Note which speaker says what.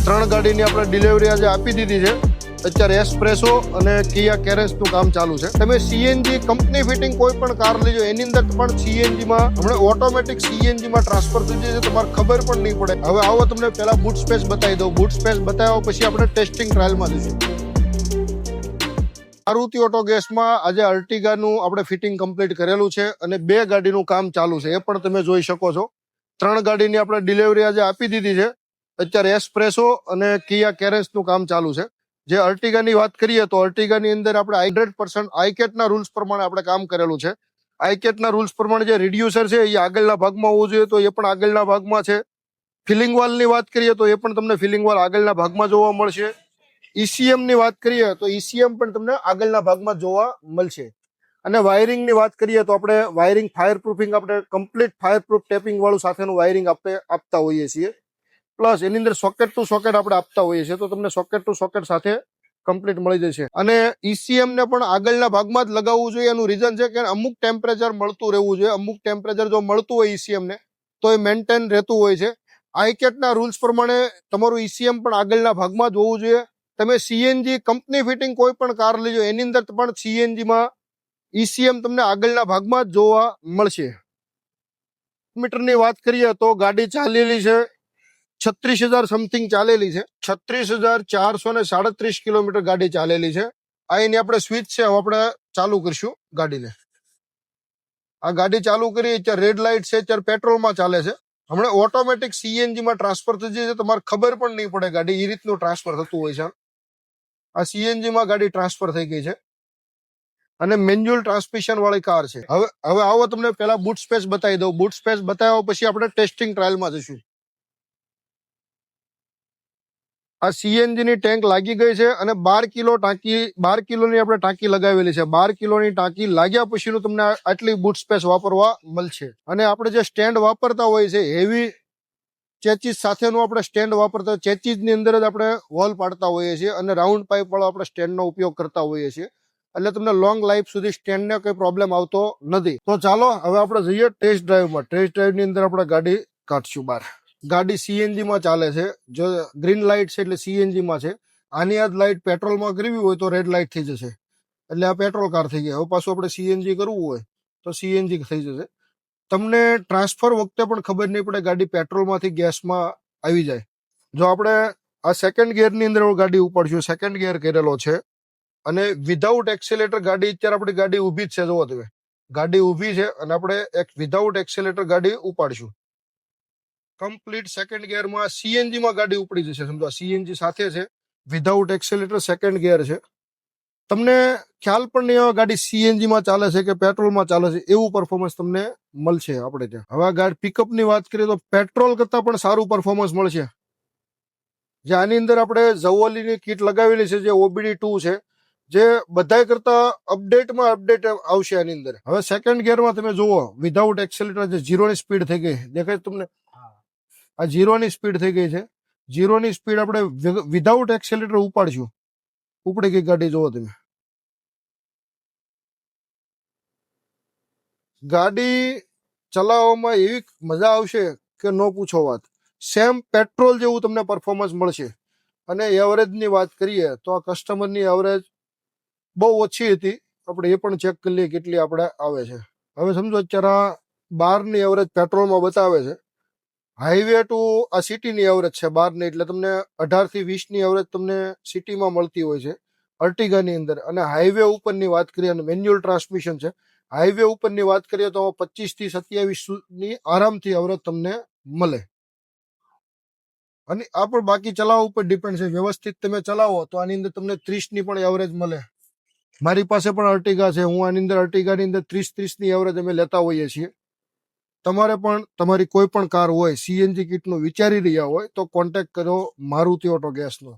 Speaker 1: ત્રણ ગાડીની આપણે ડિલિવરી આજે આપી દીધી છે. અત્યારે એસ્પ્રેસો અને કિયા કેરેન્સનું કામ ચાલુ છે. તમે સીએનજી કંપની ફિટિંગ કોઈ પણ કાર લેજો એની અંદર પણ સીએનજીમાં હમણાં ઓટોમેટિક સીએનજીમાં ટ્રાન્સફર થઈ જાય છે, તમારે ખબર પણ નહીં પડે. હવે આવો તમને પહેલા બૂટ સ્પેસ બતાવી દઉં. બૂટ સ્પેસ બતાવ્યા પછી આપણે ટેસ્ટિંગ ટ્રાયલમાં જઈશું. મારુતિ ઓટો ગેસમાં આજે અર્ટિગાનું આપણે ફિટિંગ કમ્પ્લીટ કરેલું છે અને 2 ગાડીનું કામ ચાલુ છે, એ પણ તમે જોઈ શકો છો. 3 ગાડીની આપણે ડિલિવરી આજે આપી દીધી છે. અત્યારે એસ્પ્રેસો અને કિયા કેરેન્સનું કામ ચાલુ છે. જે અર્ટિગાની વાત કરીએ તો અર્ટિગાની અંદર આપણે 100% આઈકેટના રૂલ્સ પ્રમાણે આપણે કામ કરેલું છે. આઈકેટના રૂલ્સ પ્રમાણે જે રિડ્યુસર છે એ આગળના ભાગમાં હોવું જોઈએ, તો એ પણ આગળના ભાગમાં છે. ફિલિંગ વાલની વાત કરીએ તો એ પણ તમને ફિલિંગ વાલ આગળના ભાગમાં જોવા મળશે. ઈસીએમ ની વાત કરીએ તો ઈસીએમ પણ તમને આગળના ભાગમાં જોવા મળશે. અને વાયરિંગ ની વાત કરીએ તો આપણે વાયરિંગ ફાયર પ્રૂફિંગ આપણે કમ્પ્લીટ ફાયર પ્રૂફ ટેપિંગ વાળું સાથેનું વાયરિંગ આપણે આપતા હોઈએ છીએ. પ્લસ એની અંદર સોકેટ ટુ સોકેટ આપણે આપતા હોઈએ છીએ, તો તમને સોકેટ ટુ સોકેટ સાથે કમ્પ્લીટ મળી જશે. અને ઈસીએમ ને પણ આગળના ભાગમાં જ લગાવવું જોઈએ. એનું રીઝન છે કે અમુક ટેમ્પરેચર મળતું રહેવું જોઈએ. અમુક ટેમ્પરેચર જો મળતું હોય ઈસીએમ ને તો એ મેન્ટેન રહેતું હોય છે. આઈકેટના રૂલ્સ પ્રમાણે તમારું ઈસીએમ પણ આગળના ભાગમાં જ હોવું જોઈએ. તમે સીએનજી કંપની ફિટિંગ કોઈ પણ કાર લેજો એની અંદર પણ સીએનજીમાં ઈસીએમ તમને આગળના ભાગમાં જ જોવા મળશે. મીટરની વાત કરીએ તો ગાડી ચાલેલી છે 36,000 સમથિંગ ચાલેલી છે. 36,437 કિલોમીટર ગાડી ચાલેલી છે. આ એની આપણે સ્વિચ છે, હવે આપણે ચાલુ કરીશું ગાડીને. આ ગાડી ચાલુ કરી, અત્યારે રેડ લાઇટ છે, અત્યારે પેટ્રોલમાં ચાલે છે. હમણાં ઓટોમેટિક સીએનજીમાં ટ્રાન્સફર થઈ જાય છે, તમારે ખબર પણ નહીં પડે ગાડી એ રીતનું ટ્રાન્સફર થતું હોય છે. આ સીએનજીમાં ગાડી ટ્રાન્સફર થઈ ગઈ છે અને મેન્યુઅલ ટ્રાન્સમિશન વાળી કાર છે. હવે આવો તમને પહેલા બૂટ સ્પેસ બતાવી દઉં. બૂટ સ્પેસ બતાવ્યા પછી આપણે ટેસ્ટિંગ ટ્રાયલમાં જઈશું. આ સીએનજી ની ટેન્ક લાગી ગઈ છે અને 12 કિલોની આપણે ટાંકી લગાવેલી છે. 12 કિલોની ટાંકી લાગ્યા પછીનું તમને આટલી બૂટ સ્પેસ વાપરવા મળશે. અને આપણે જે સ્ટેન્ડ વાપરતા હોય છે હેવી ચેચીસ સાથેનું આપણે સ્ટેન્ડ વાપરતા, ચેચીસ ની અંદર જ આપણે વોલ પાડતા હોઈએ છીએ અને રાઉન્ડ પાઇપ વાળો આપણે સ્ટેન્ડનો ઉપયોગ કરતા હોઈએ છીએ. એટલે તમને લોંગ લાઈફ સુધી સ્ટેન્ડને કોઈ પ્રોબ્લેમ આવતો નથી. તો ચાલો હવે આપણે જઈએ ટેસ્ટ ડ્રાઈવમાં. ટેસ્ટ ડ્રાઈવની અંદર આપણે ગાડી કાઢશું બહાર. ગાડી સીએનજીમાં ચાલે છે. જો ગ્રીન લાઇટ છે એટલે સીએનજીમાં છે. આની આ જ લાઇટ પેટ્રોલમાં કરવી હોય તો રેડ લાઇટ થઈ જશે, એટલે આ પેટ્રોલ કાર થઈ ગઈ. હવે પાછું આપણે સીએનજી કરવું હોય તો સીએનજી થઈ જશે. તમને ટ્રાન્સફર વખતે પણ ખબર નહીં પડે ગાડી પેટ્રોલમાંથી ગેસમાં આવી જાય. જો આપણે આ સેકન્ડ ગિયરની અંદર ગાડી ઉપાડશું, સેકન્ડ ગિયર કરેલો છે અને વિધાઉટ એક્સેલેટર ગાડી, અત્યારે આપણી ગાડી ઊભી જ છે. જોવો તમે, ગાડી ઊભી છે અને આપણે એક વિધાઉટ એક્સેલેટર ગાડી ઉપાડશું. કમ્પ્લીટ સેકન્ડ ગિયરમાં સીએનજીમાં ગાડી ઉપડી જશે. સમજો સીએનજી સાથે છે, વિધાઉટ એક્સેલેટર સેકન્ડ ગિયર છે. તમને ખ્યાલ પણ નહીં આવે ગાડી સીએનજીમાં ચાલે છે કે પેટ્રોલમાં ચાલે છે, એવું પરફોર્મન્સ તમને મળશે આપણે ત્યાં. હવે ગાડી પિકઅપની વાત કરીએ તો પેટ્રોલ કરતાં પણ સારું પરફોર્મન્સ મળશે. જે આની અંદર આપણે ઝવોલીની કીટ લગાવેલી છે, જે OBD2 છે, જે બધાય કરતા અપડેટમાં અપડેટ આવશે આની અંદર. હવે સેકન્ડ ગિયરમાં તમે જુઓ, વિધાઉટ એક્સેલેટર જે 0 સ્પીડ થઈ ગઈ, દેખાય તમને? આ 0 સ્પીડ થઈ ગઈ છે. 0 સ્પીડ આપણે વિધાઉટ એક્સેલેટર ઉપાડશું, ઉપડી ગઈ ગાડી. જોવો તમે, ગાડી ચલાવવામાં એવી મજા આવશે કે ન પૂછો વાત. સેમ પેટ્રોલ જેવું તમને પરફોર્મન્સ મળશે. અને એવરેજની વાત કરીએ તો આ કસ્ટમરની એવરેજ બહુ ઓછી હતી. આપણે એ પણ ચેક કરી લઈએ કેટલી આપણે આવે છે. હવે સમજો અત્યારે 12ની એવરેજ પેટ્રોલમાં બતાવે છે. હાઈવે ટુ આ સિટીની એવરેજ છે 12ની, એટલે તમને 18 થી 20ની એવરેજ તમને સિટીમાં મળતી હોય છે અર્ટિગાની અંદર. અને હાઈવે ઉપરની વાત કરીએ, અને મેન્યુઅલ ટ્રાન્સમિશન છે, હાઈવે ઉપરની વાત કરીએ તો 25 થી 27ની આરામથી એવરેજ તમને મળે. અને આ પણ બાકી ચલાવવા ઉપર ડિપેન્ડ છે. વ્યવસ્થિત તમે ચલાવો તો આની અંદર તમને 30ની પણ એવરેજ મળે. મારી પાસે પણ અર્ટિગા છે, હું આની અંદર અર્ટિગાની અંદર 30ની એવરેજ અમે લેતા હોઈએ છીએ. તમારે પણ તમારી કોઈ પણ કાર હોય સીએનજી કિટનું વિચારી રહ્યા હોય તો કોન્ટેક્ટ કરો મારુતિ ઓટો ગેસનો.